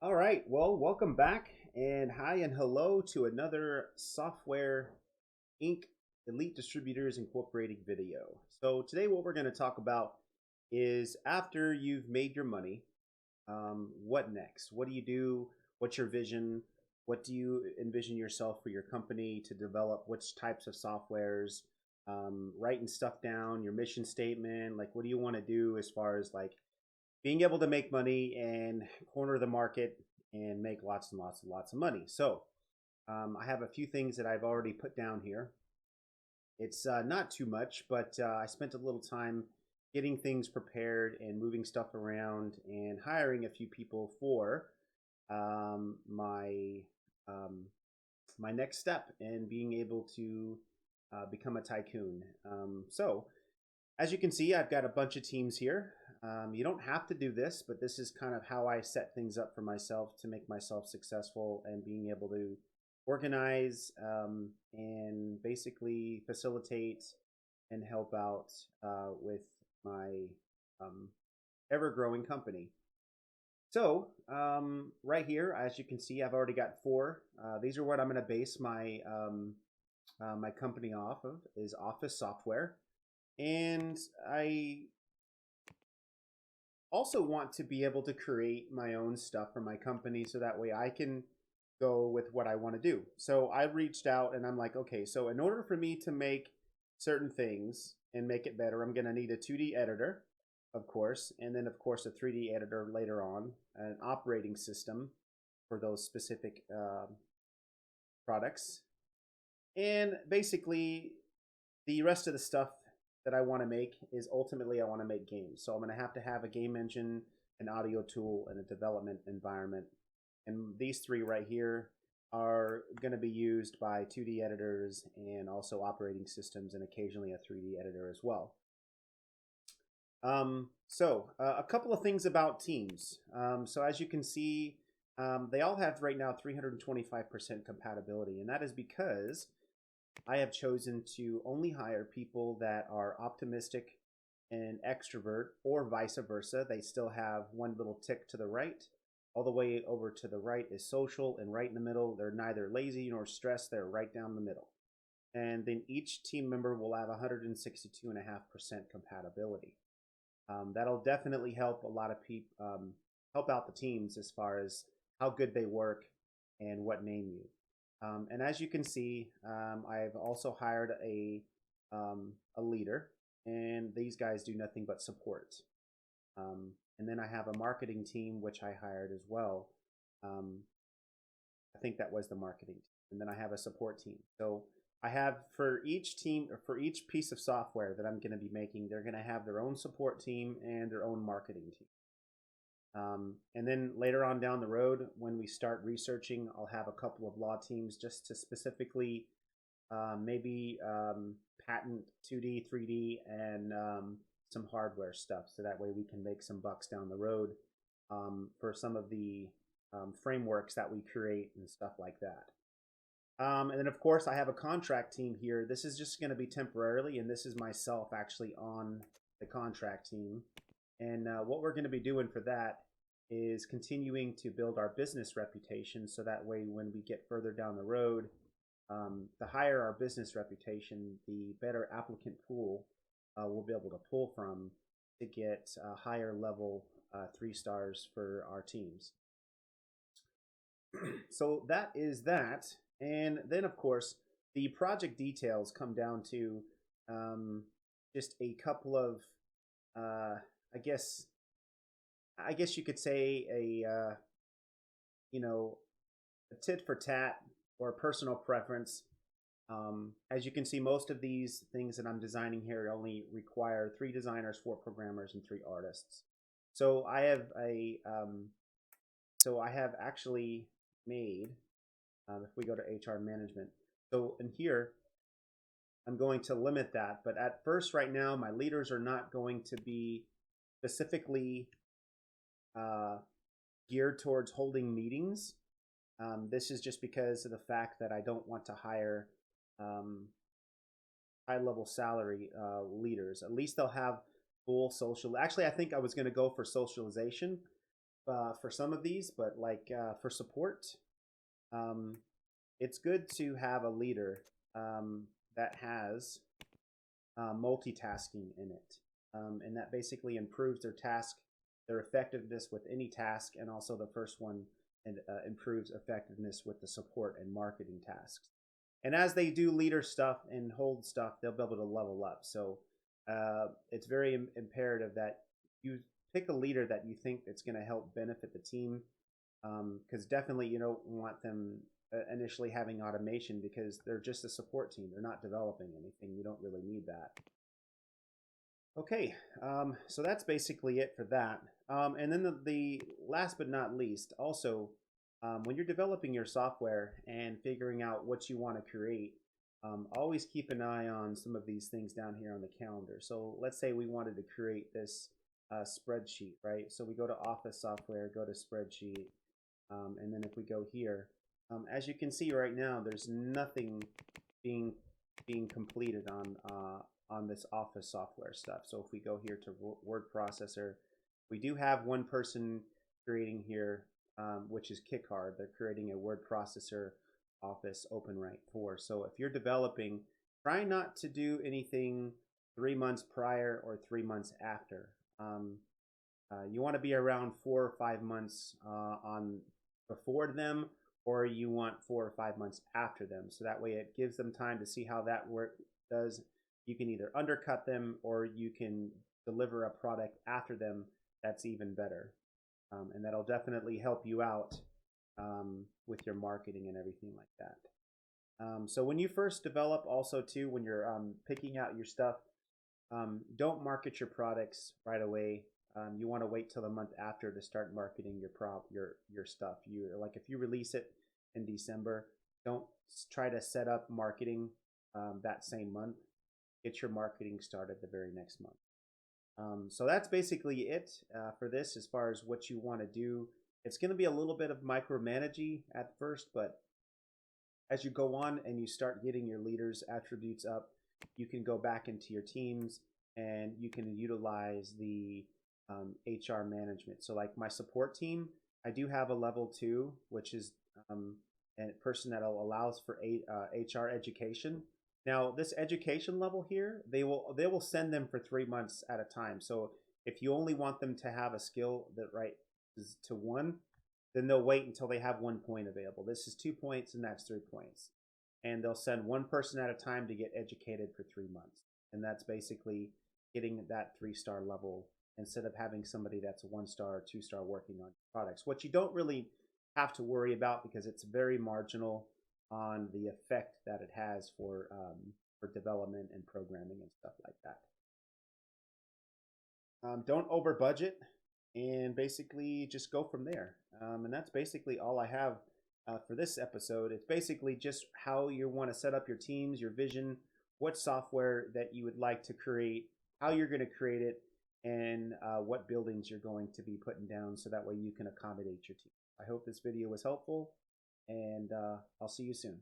All right, well, welcome back and hi and hello to another Software Inc. Elite Distributors Incorporated video. So today what we're going to talk about is after you've made your money, what next? What do you do? What's your vision? What do you envision yourself for your company to develop? Which types of softwares? Writing stuff down, your mission statement, like what do you want to do as far as like being able to make money and corner the market and make lots and lots and lots of money. So I have a few things that I've already put down here. It's not too much, but I spent a little time getting things prepared and moving stuff around and hiring a few people for my um, my next step and being able to become a tycoon. So as you can see, I've got a bunch of teams here. You don't have to do this, but this is kind of how I set things up for myself to make myself successful and being able to organize and basically facilitate and help out with my um, ever growing company. So, right here, as you can see, I've already got four. These are what I'm going to base my company off of is Office software. And I also want to be able to create my own stuff for my company so that way I can go with what I want to do. So I reached out and I'm like, okay, so in order for me to make certain things and make it better, I'm going to need a 2D editor, of course, and then, of course, a 3D editor later on, an operating system for those specific products. And basically, the rest of the stuff that I want to make is ultimately I want to make games. So I'm going to have a game engine, an audio tool, and a development environment. And these three right here are going to be used by 2D editors and also operating systems and occasionally a 3D editor as well. A couple of things about teams. So as you can see, they all have right now 325% compatibility, and that is because I have chosen to only hire people that are optimistic and extrovert, or vice versa. They still have one little tick to the right. All the way over to the right is social, and right in the middle, they're neither lazy nor stressed. They're right down the middle. And then each team member will have 162.5% compatibility. That'll definitely help a lot of people, help out the teams as far as how good they work and what name you. And as you can see, I've also hired a leader, and these guys do nothing but support. And then I have a marketing team, which I hired as well. Um, I think that was the marketing team. And then I have a support team. So I have for each team, or for each piece of software that I'm going to be making, they're going to have their own support team and their own marketing team. And then later on down the road, when we start researching, I'll have a couple of law teams just to specifically maybe patent 2D, 3D, and some hardware stuff. So that way we can make some bucks down the road for some of the frameworks that we create and stuff like that. And then, of course, I have a contract team here. This is just going to be temporarily, and this is myself actually on the contract team. And what we're going to be doing for that is continuing to build our business reputation so that way when we get further down the road, the higher our business reputation, the better applicant pool we'll be able to pull from to get higher level 3 stars for our teams. So that is that. And then, of course, the project details come down to just a couple of, I guess, you could say you know, a tit for tat or a personal preference. As you can see, most of these things that I'm designing here only require 3 designers, 4 programmers, and 3 artists. So I have actually made. If we go to HR management, so in here, I'm going to limit that. But at first, right now, my leaders are not going to be specifically geared towards holding meetings. This is just because of the fact that I don't want to hire high level salary leaders. At least they'll have full social. Actually, I think I was going to go for socialization, for some of these, but like for support, it's good to have a leader that has multitasking in it, and that basically improves their effectiveness with any task, and also the first one and improves effectiveness with the support and marketing tasks. And as they do leader stuff and hold stuff, they'll be able to level up. So it's very imperative that you pick a leader that you think that's going to help benefit the team, because definitely you don't want them initially having automation, because they're just a support team. They're not developing anything. You don't really need that. Okay, so that's basically it for that. And then the last but not least, also, when you're developing your software and figuring out what you want to create, always keep an eye on some of these things down here on the calendar. So let's say we wanted to create this spreadsheet, right? So we go to Office Software, go to Spreadsheet, and then if we go here, as you can see right now, there's nothing being completed on this Office software stuff. So if we go here to word processor, we do have one person creating here, which is KickHard. They're creating a word processor Office OpenWrite 4. So if you're developing, try not to do anything 3 months prior or 3 months after. You want to be around 4 or 5 months on before them, or you want 4 or 5 months after them. So that way it gives them time to see how that work does. You can either undercut them, or you can deliver a product after them that's even better. And that'll definitely help you out with your marketing and everything like that. So when you first develop, also too, when you're picking out your stuff, don't market your products right away. You want to wait till the month after to start marketing your stuff. Like if you release it in December, don't try to set up marketing that same month. Get your marketing started the very next month. So that's basically it for this as far as what you want to do. It's going to be a little bit of micromanaging at first, but as you go on and you start getting your leaders' attributes up, you can go back into your teams and you can utilize the HR management. So like my support team, I do have a level 2, which is a person that allows for HR education. Now this education level here, they will send them for 3 months at a time. So if you only want them to have a skill that is to 1, then they'll wait until they have 1 point available. This is 2 points and that's 3 points. And they'll send 1 person at a time to get educated for 3 months. And that's basically getting that 3-star level instead of having somebody that's 1-star or 2-star working on products, which you don't really have to worry about because it's very marginal on the effect that it has for development and programming and stuff like that. Don't over budget, and basically just go from there. And that's basically all I have for this episode. It's basically just how you want to set up your teams, your vision, what software that you would like to create, how you're going to create it, and what buildings you're going to be putting down, so that way you can accommodate your team. I hope this video was helpful, and I'll see you soon.